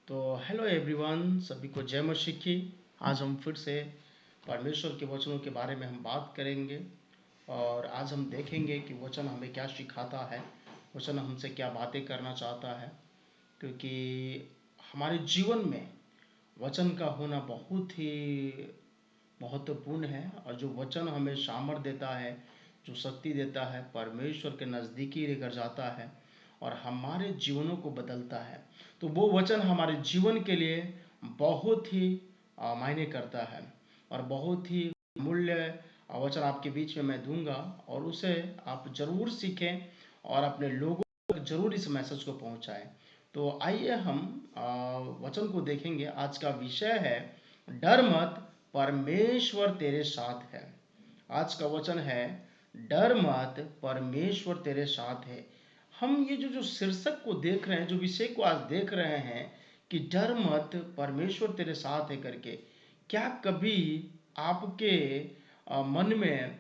तो hello everyone, सभी को जय मसीह की। आज हम फिर से परमेश्वर के वचनों के बारे में हम बात करेंगे और आज हम देखेंगे कि वचन हमें क्या सिखाता है, वचन हमसे क्या बातें करना चाहता है। क्योंकि हमारे जीवन में वचन का होना बहुत ही महत्वपूर्ण है और जो वचन हमें सामर्थ देता है, जो शक्ति देता है, परमेश्वर के नज़दीकी लेकर जाता है और हमारे जीवनों को बदलता है, तो वो वचन हमारे जीवन के लिए बहुत ही मायने करता है और बहुत ही मूल्य वचन आपके बीच में मैं दूंगा और उसे आप ज़रूर सीखें और अपने लोगों तक ज़रूर इस मैसेज को पहुंचाएं। तो आइए हम वचन को देखेंगे। आज का विषय है डर मत, परमेश्वर तेरे साथ है। आज का वचन है डर मत, परमेश्वर तेरे साथ है। हम ये जो जो शीर्षक को देख रहे हैं, जो विषय को आज देख रहे हैं कि डर मत, परमेश्वर तेरे साथ है करके, क्या कभी आपके मन में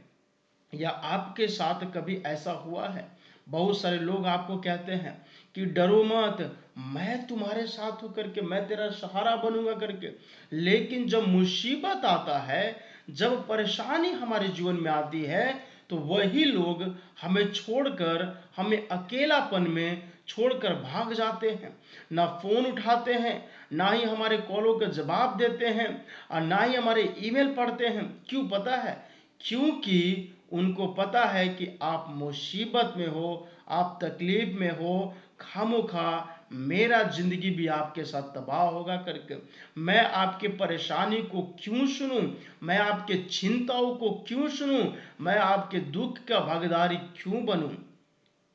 या आपके साथ कभी ऐसा हुआ है? बहुत सारे लोग आपको कहते हैं कि डरो मत, मैं तुम्हारे साथ हूं करके, मैं तेरा सहारा बनूंगा करके। लेकिन जब मुसीबत आता है, जब परेशानी हमारे जीवन में आती है, तो वही लोग हमें छोड़कर, हमें अकेलापन में छोड़कर भाग जाते हैं। ना फोन उठाते हैं, ना ही हमारे कॉलों का जवाब देते हैं और ना ही हमारे ईमेल पढ़ते हैं। क्यों पता है? क्योंकि उनको पता है कि आप मुसीबत में हो, आप तकलीफ में हो, खामोखा मेरा जिंदगी भी आपके साथ तबाह होगा करके। मैं आपके परेशानी को क्यों सुनूं, मैं आपके चिंताओं को क्यों सुनूं, मैं आपके दुख का भागीदारी क्यों बनूं।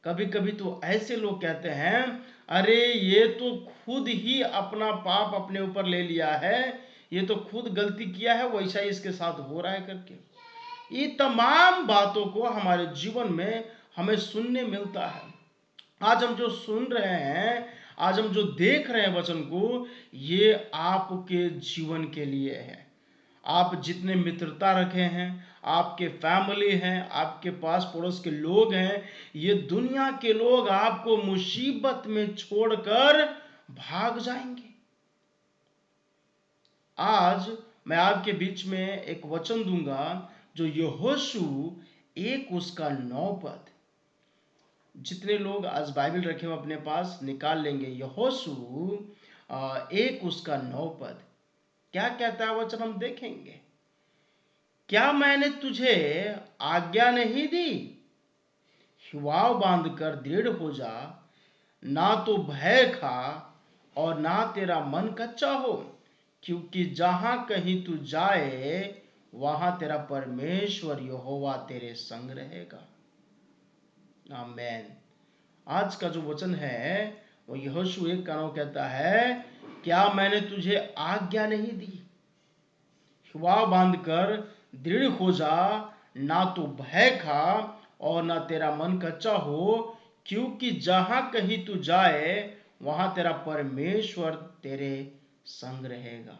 कभी कभी तो ऐसे लोग कहते हैं, अरे ये तो खुद ही अपना पाप अपने ऊपर ले लिया है, ये तो खुद गलती किया है, वैसा ही इसके साथ हो रहा है करके। ये तमाम बातों को हमारे जीवन में हमें सुनने मिलता है। आज हम जो सुन रहे हैं, आज हम जो देख रहे हैं वचन को, ये आपके जीवन के लिए है। आप जितने मित्रता रखे हैं, आपके फैमिली हैं, आपके पास पड़ोस के लोग हैं, ये दुनिया के लोग आपको मुसीबत में छोड़कर भाग जाएंगे। आज मैं आपके बीच में एक वचन दूंगा, जो यहोशू एक उसका 9 पद। जितने लोग आज बाइबल रखे हो अपने पास निकाल लेंगे। यहोशू एक उसका 9 पद क्या कहता है वचन, हम देखेंगे। क्या मैंने तुझे आज्ञा नहीं दी? हिवाव बांधकर दृढ़ हो जा, ना तो भय खा और ना तेरा मन कच्चा हो, क्योंकि जहां कहीं तू जाए, वहां तेरा परमेश्वर यहोवा तेरे संग रहेगा। आमेन। आज का जो वचन है वो यहोशू 1:9 कहता है, क्या मैंने तुझे आज्ञा नहीं दी? हिवाव बांधकर दृढ़ हो जा, ना तो भय खा और ना तेरा मन कच्चा हो, क्योंकि जहां कहीं तू जाए, वहां तेरा परमेश्वर तेरे संग रहेगा।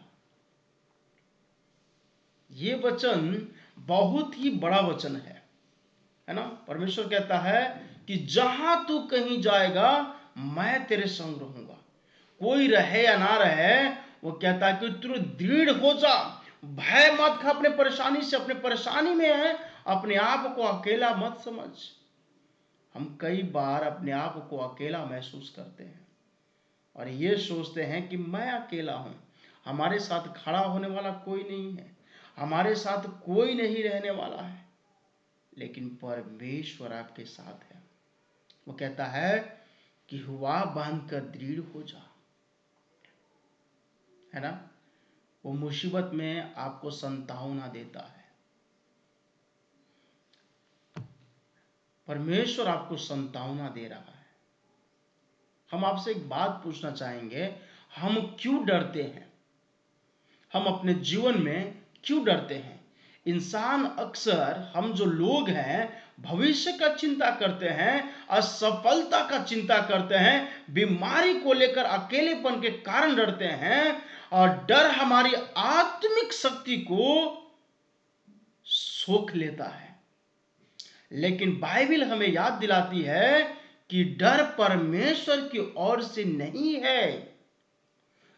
ये वचन बहुत ही बड़ा वचन है ना। परमेश्वर कहता है कि जहां तू कहीं जाएगा, मैं तेरे संग रहूंगा। कोई रहे या ना रहे, वो कहता है कि तू दृढ़ हो जा, भय मत खा अपने परेशानी से। अपने परेशानी में है, अपने आप को अकेला मत समझ। हम कई बार अपने आप को अकेला महसूस करते हैं और ये सोचते हैं कि मैं अकेला हूं, हमारे साथ खड़ा होने वाला कोई नहीं है, हमारे साथ कोई नहीं रहने वाला है। लेकिन परमेश्वर आपके साथ है। वो कहता है कि हुआ बांध कर दृढ़ हो जा, है ना। वो मुसीबत में आपको संतावना देता है। परमेश्वर आपको संतावना दे रहा है। हम आपसे एक बात पूछना चाहेंगे, हम क्यों डरते हैं? हम अपने जीवन में क्यों डरते हैं? इंसान अक्सर, हम जो लोग हैं, भविष्य का चिंता करते हैं, असफलता का चिंता करते हैं, बीमारी को लेकर अकेलेपन के कारण डरते हैं और डर हमारी आत्मिक शक्ति को सोख लेता है। लेकिन बाइबल हमें याद दिलाती है कि डर परमेश्वर की ओर से नहीं है।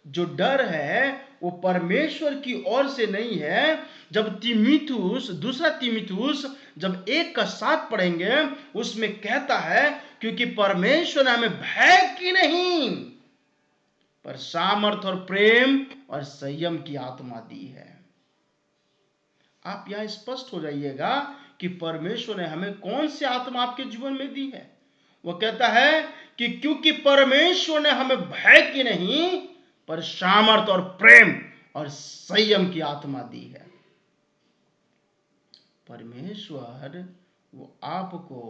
जो डर है वो परमेश्वर की ओर से नहीं है। जब दूसरा तीमुथियुस जब 1:7 पढ़ेंगे, उसमें कहता है क्योंकि परमेश्वर ने हमें भय की नहीं पर सामर्थ और प्रेम और संयम की आत्मा दी है। आप यहां स्पष्ट हो जाइएगा कि परमेश्वर ने हमें कौन सी आत्मा आपके जीवन में दी है। वो कहता है कि क्योंकि परमेश्वर ने हमें भय की नहीं पर सामर्थ और प्रेम और संयम की आत्मा दी है। परमेश्वर वो आपको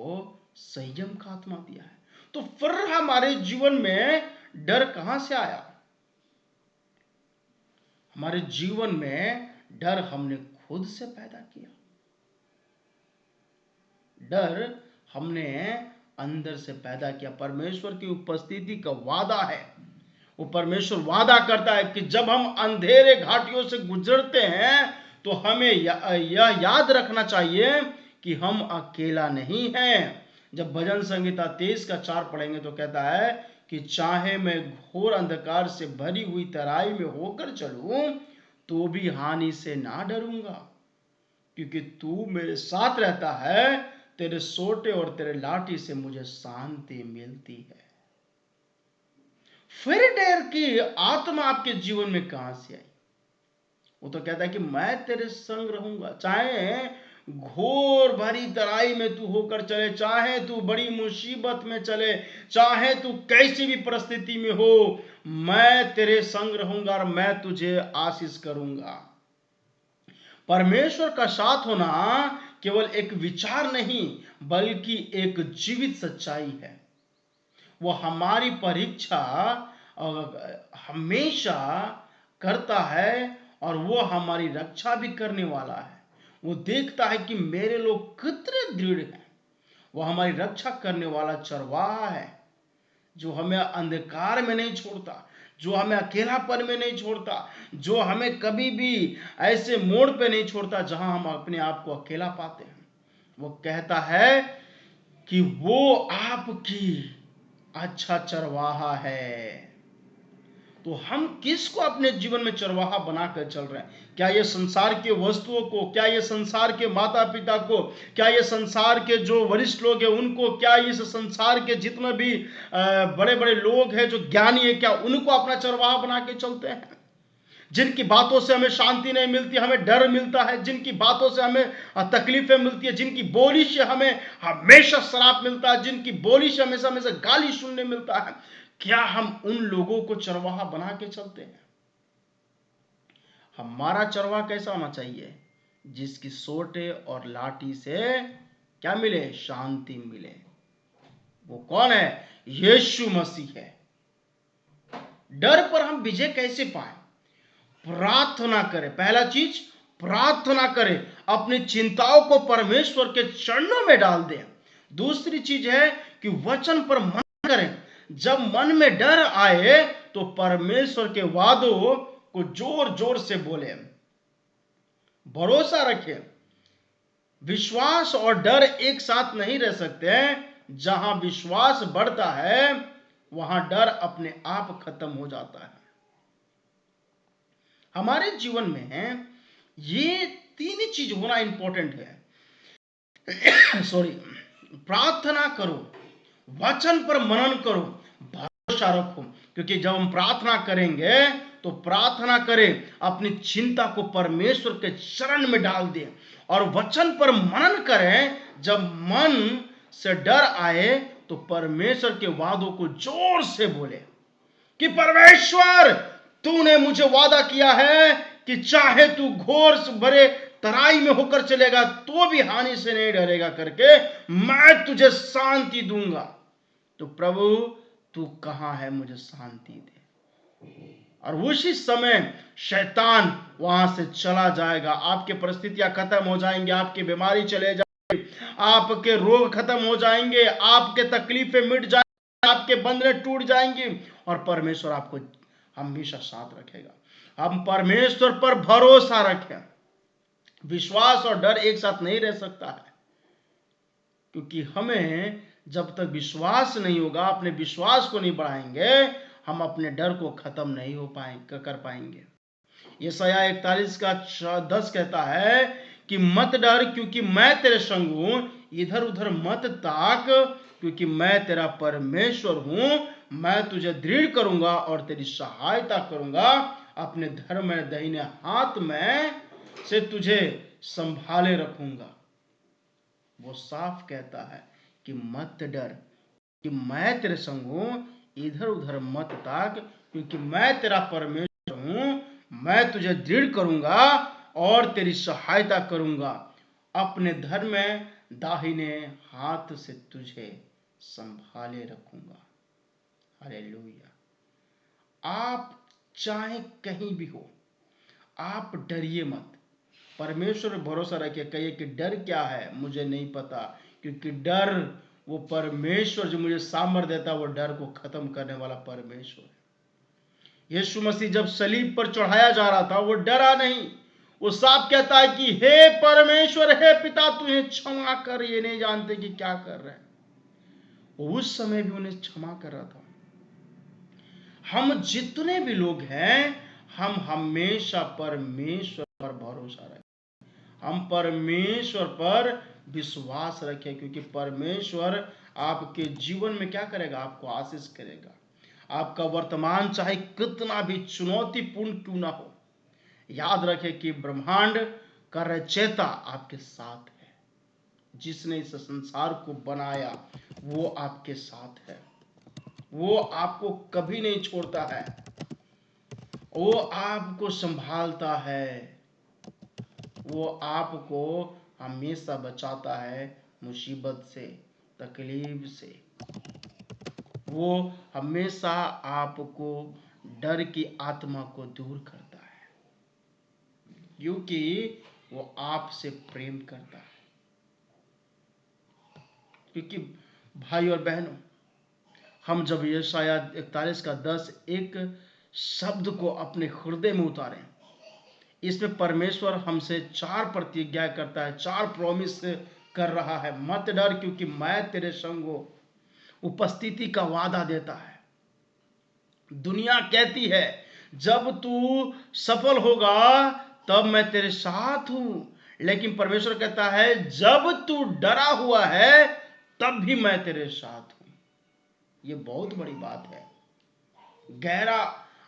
संयम का आत्मा दिया है। तो फिर हमारे जीवन में डर कहां से आया? हमारे जीवन में डर हमने खुद से पैदा किया। डर हमने अंदर से पैदा किया। परमेश्वर की उपस्थिति का वादा है। वो परमेश्वर वादा करता है कि जब हम अंधेरे घाटियों से गुजरते हैं तो हमें यह याद रखना चाहिए कि हम अकेला नहीं हैं। जब भजन संहिता 23:4 पढ़ेंगे तो कहता है कि चाहे मैं घोर अंधकार से भरी हुई तराई में होकर चलूं तो भी हानि से ना डरूंगा, क्योंकि तू मेरे साथ रहता है। तेरे सोटे और तेरे लाठी से मुझे शांति मिलती है। फिर डर की आत्मा आपके जीवन में कहां से आई? वो तो कहता है कि मैं तेरे संग रहूंगा। चाहे घोर भरी तराई में तू होकर चले, चाहे तू बड़ी मुसीबत में चले, चाहे तू कैसी भी परिस्थिति में हो, मैं तेरे संग रहूंगा और मैं तुझे आशीष करूंगा। परमेश्वर का साथ होना केवल एक विचार नहीं बल्कि एक जीवित सच्चाई है। वो हमारी परीक्षा हमेशा करता है और वो हमारी रक्षा भी करने वाला है। वो देखता है कि मेरे लोग कितने दृढ़ हैं। वो हमारी रक्षा करने वाला चरवाहा है जो हमें अंधकार में नहीं छोड़ता, जो हमें अकेलापन में नहीं छोड़ता, जो हमें कभी भी ऐसे मोड़ पे नहीं छोड़ता जहां हम अपने आप को अकेला पाते हैं। वो कहता है कि वो आपकी अच्छा चरवाहा है। तो हम किसको अपने जीवन में चरवाहा बनाकर चल रहे हैं? क्या ये संसार के वस्तुओं को, क्या ये संसार के माता पिता को, क्या ये संसार के जो वरिष्ठ लोग हैं उनको, क्या इस संसार के जितने भी बड़े बड़े लोग हैं जो ज्ञानी है, क्या उनको अपना चरवाहा बना के चलते हैं? जिनकी बातों से हमें शांति नहीं मिलती, हमें डर मिलता है, जिनकी बातों से हमें तकलीफें मिलती है, जिनकी बोली से हमें हमेशा श्राप मिलता है, जिनकी बोली से हमेशा हमेशा गाली सुनने मिलता है, क्या हम उन लोगों को चरवाहा बना के चलते हैं? हमारा चरवाहा कैसा होना चाहिए? जिसकी सोटे और लाठी से क्या मिले? शांति मिले। वो कौन है? यीशु मसीह है। डर पर हम विजय कैसे पाए? प्रार्थना करें। पहला चीज प्रार्थना करें, अपनी चिंताओं को परमेश्वर के चरणों में डाल दें। दूसरी चीज है कि वचन पर मन करें। जब मन में डर आए तो परमेश्वर के वादों को जोर जोर से बोले, भरोसा रखें। विश्वास और डर एक साथ नहीं रह सकते। जहां विश्वास बढ़ता है वहां डर अपने आप खत्म हो जाता है। हमारे जीवन में ये तीन चीज होना इंपॉर्टेंट है। सॉरी, प्रार्थना करो, वचन पर मनन करो, भरोसा रखो। क्योंकि जब हम प्रार्थना करेंगे तो प्रार्थना करें, अपनी चिंता को परमेश्वर के चरण में डाल दें और वचन पर मनन करें। जब मन से डर आए तो परमेश्वर के वादों को जोर से बोले कि परमेश्वर तूने मुझे वादा किया है कि चाहे तू घोर भरे तराई में होकर चलेगा तो भी हानि से नहीं डरेगा करके मैं तुझे शांति दूंगा। तो प्रभु तू कहां है? मुझे शांति दे। और उसी समय शैतान वहां से चला जाएगा। आपकी परिस्थितियां खत्म हो जाएंगी, आपकी बीमारी चले जाएगी, आपके रोग खत्म हो जाएंगे, आपके तकलीफें मिट जाएंगी, आपके बंधन टूट जाएंगी और परमेश्वर आपको हमेशा साथ रखेगा। हम परमेश्वर पर भरोसा रखें। विश्वास और डर एक साथ नहीं रह सकता है, क्योंकि हमें जब तक विश्वास नहीं होगा, अपने विश्वास को नहीं बढ़ाएंगे, हम अपने डर को खत्म नहीं कर पाएंगे। यशायाह 41 का 10 कहता है कि मत डर क्योंकि मैं तेरे संग हूं, इधर उधर मत ताक क्योंकि मैं तेरा परमेश्वर हूं, मैं तुझे दृढ़ करूंगा और तेरी सहायता करूंगा, अपने धर्म में दाहिने हाथ में से तुझे संभाले रखूंगा। वो साफ कहता है कि मत डर कि मैं तेरे संग हूं, इधर उधर मत ताक क्योंकि मैं तेरा परमेश्वर हूं, मैं तुझे दृढ़ करूंगा और तेरी सहायता करूंगा, अपने धर्म में दाहिने हाथ से तुझे संभाले रखूंगा। हालेलुया। आप चाहे कहीं भी हो, आप डरिए मत, परमेश्वर पर भरोसा रखिए। कहिए कि डर क्या है, मुझे नहीं पता, क्योंकि डर वो परमेश्वर जो मुझे सामर्थ्य देता है, वो डर को खत्म करने वाला परमेश्वर है। यीशु मसीह जब सलीब पर चढ़ाया जा रहा था, वो डरा नहीं, वो साफ कहता है कि हे परमेश्वर, हे पिता, तुझे क्षमा कर, ये नहीं जानते कि क्या कर रहे हैं। वो उस समय भी उन्हें क्षमा कर रहा था। हम जितने भी लोग हैं, हम हमेशा परमेश्वर पर भरोसा रखें, हम परमेश्वर पर विश्वास रखें, क्योंकि परमेश्वर आपके जीवन में क्या करेगा, आपको आशीष करेगा। आपका वर्तमान चाहे कितना भी चुनौतीपूर्ण क्यों ना हो, याद रखें कि ब्रह्मांड का रचयिता आपके साथ है। जिसने इस संसार को बनाया वो आपके साथ है, वो आपको कभी नहीं छोड़ता है, वो आपको संभालता है, वो आपको हमेशा बचाता है मुसीबत से, तकलीफ से। वो हमेशा आपको डर की आत्मा को दूर करता है, क्योंकि वो आपसे प्रेम करता है। क्योंकि भाई और बहनों, हम जब यशायाह 41 का 10 एक शब्द को अपने हृदय में उतारें, इसमें परमेश्वर हमसे 4 प्रतिज्ञा करता है, 4 प्रॉमिस कर रहा है। मत डर क्योंकि मैं तेरे संग हूं, उपस्थिति का वादा देता है। दुनिया कहती है जब तू सफल होगा तब मैं तेरे साथ हूं, लेकिन परमेश्वर कहता है जब तू डरा हुआ है तब भी मैं तेरे साथ हूं। ये बहुत बड़ी बात है, गहरा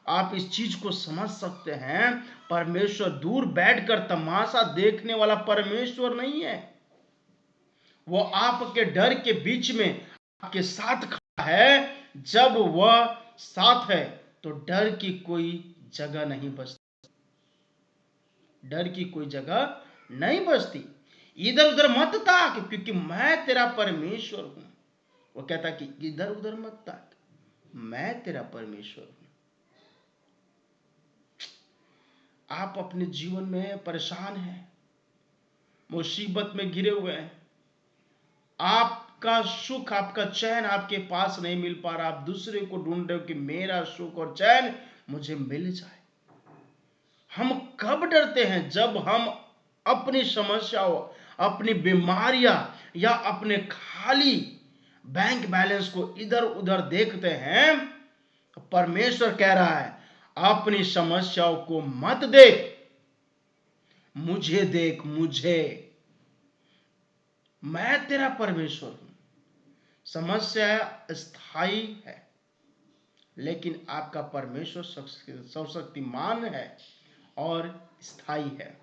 आप इस चीज को समझ सकते हैं। परमेश्वर दूर बैठकर तमाशा देखने वाला परमेश्वर नहीं है, वो आपके डर के बीच में आपके साथ खड़ा है। जब वह साथ है तो डर की कोई जगह नहीं बचती, डर की कोई जगह नहीं बचती। इधर उधर मत ताक क्योंकि मैं तेरा परमेश्वर हूं। वो कहता कि इधर उधर मत ताक, मैं तेरा परमेश्वर हूं। आप अपने जीवन में परेशान हैं, मुसीबत में घिरे हुए हैं, आपका सुख, आपका चैन आपके पास नहीं मिल पा रहा, आप दूसरे को ढूंढ रहे हो कि मेरा सुख और चैन मुझे मिल जाए। हम कब डरते हैं? जब हम अपनी समस्याओं, अपनी बीमारियां या अपने खाली बैंक बैलेंस को इधर उधर देखते हैं। परमेश्वर कह रहा है अपनी समस्याओं को मत देख, मुझे देख, मुझे, मैं तेरा परमेश्वर हूं। समस्या स्थायी है, लेकिन आपका परमेश्वर सर्वशक्तिमान है और स्थायी है।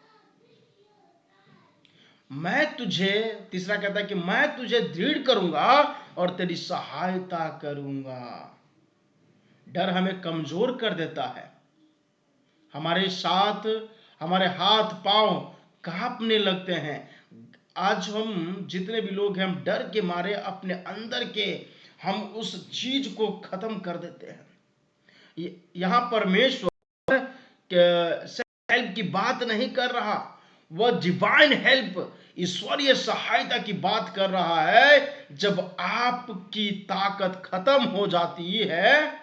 मैं तुझे, तीसरा कहता है कि मैं तुझे दृढ़ करूंगा और तेरी सहायता करूंगा। डर हमें कमजोर कर देता है, हमारे साथ हमारे हाथ पांव कांपने लगते हैं। आज हम जितने भी लोग हैं, हम डर के मारे अपने अंदर के हम उस चीज को खत्म कर देते हैं। यहां परमेश्वर हेल्प की बात नहीं कर रहा, वह डिवाइन हेल्प, ईश्वरीय सहायता की बात कर रहा है। जब आपकी ताकत खत्म हो जाती है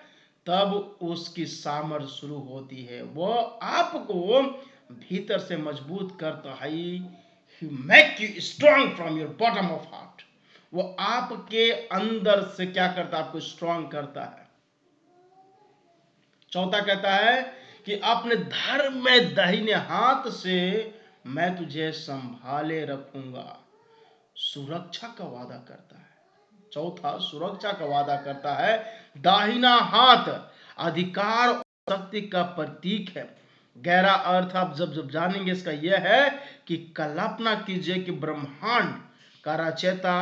तब उसकी सामर्थ शुरू होती है। वह आपको भीतर से मजबूत करता है। He make you strong from your bottom of heart. वो आपके अंदर से क्या करता है? आपको स्ट्रांग करता है। चौथा कहता है कि अपने धर्म में दाहिने हाथ से मैं तुझे संभाले रखूंगा। सुरक्षा का वादा करता है। चौथा सुरक्षा का वादा करता है। दाहिना हाथ अधिकार और शक्ति का प्रतीक है। गहरा अर्थ आप जब जब जानेंगे इसका यह है कि कल्पना कीजिए कि ब्रह्मांड का रचयिता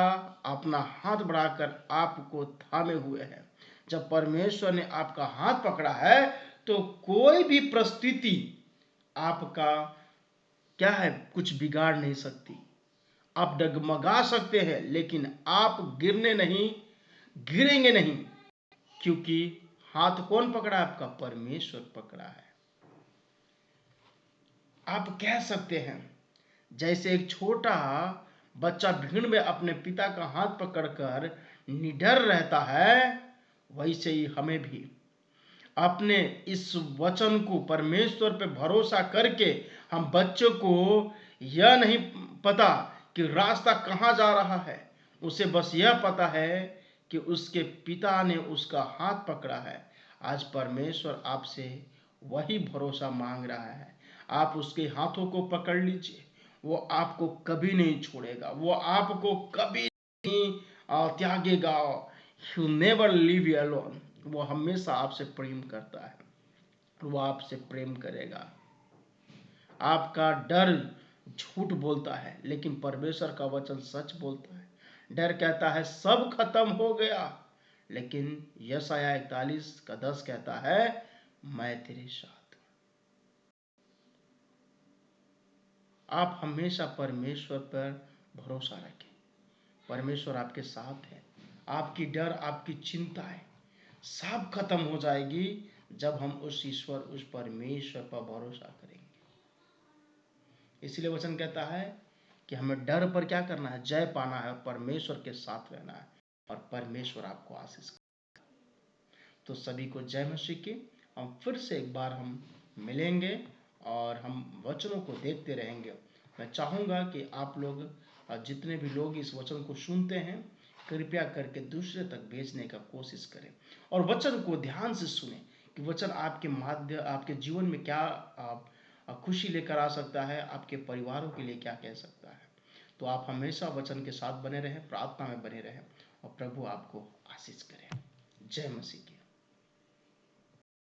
अपना हाथ बढ़ाकर आपको थामे हुए है। जब परमेश्वर ने आपका हाथ पकड़ा है तो कोई भी परिस्थिति आपका क्या है, कुछ बिगाड़ नहीं सकती। आप डगमगा सकते हैं लेकिन आप गिरेंगे नहीं, क्योंकि हाथ कौन पकड़ा है? आपका परमेश्वर पकड़ा है। आप कह सकते हैं जैसे एक छोटा बच्चा भीड़ में अपने पिता का हाथ पकड़कर निडर रहता है, वैसे ही हमें भी अपने इस वचन को परमेश्वर पे भरोसा करके, हम बच्चों को यह नहीं पता कि रास्ता कहाँ जा रहा है, उसे बस यह पता है कि उसके पिता ने उसका हाथ पकड़ा है। आज परमेश्वर आपसे वही भरोसा मांग रहा है। आप उसके हाथों को पकड़ लीजिए, वो आपको कभी नहीं छोड़ेगा, वो आपको कभी नहीं त्यागेगा। He'll never leave you alone। वो हमेशा आपसे प्रेम करता है, वो आपसे प्रेम करेगा। आपका डर झूठ बोलता है लेकिन परमेश्वर का वचन सच बोलता है। डर कहता है सब खत्म हो गया, लेकिन यशायाह 41:10 कहता है मैं तेरे साथ हूं। आप हमेशा परमेश्वर पर भरोसा रखें। परमेश्वर आपके साथ है। आपकी डर, आपकी चिंताएं सब खत्म हो जाएगी जब हम उस ईश्वर, उस परमेश्वर पर भरोसा करेंगे। इसलिए वचन कहता है कि हमें डर पर क्या करना है? जय पाना है और परमेश्वर के साथ रहना है, और परमेश्वर आपको आशीष करेगा। तो सभी को जय मसीह की। हम फिर से एक बार हम मिलेंगे और हम वचनों को देखते रहेंगे। मैं चाहूँगा कि आप लोग, जितने भी लोग इस वचन को सुनते हैं, कृपया करके दूसरे तक भेजने का कोशिश करें और वचन को ध्यान से सुने कि वचन आपके जीवन में क्या खुशी लेकर आ सकता है, आपके परिवारों के लिए क्या कह सकता है। तो आप हमेशा वचन के साथ बने रहें, प्रार्थना में बने रहें और प्रभु आपको आशीष करें। जय मसीह की।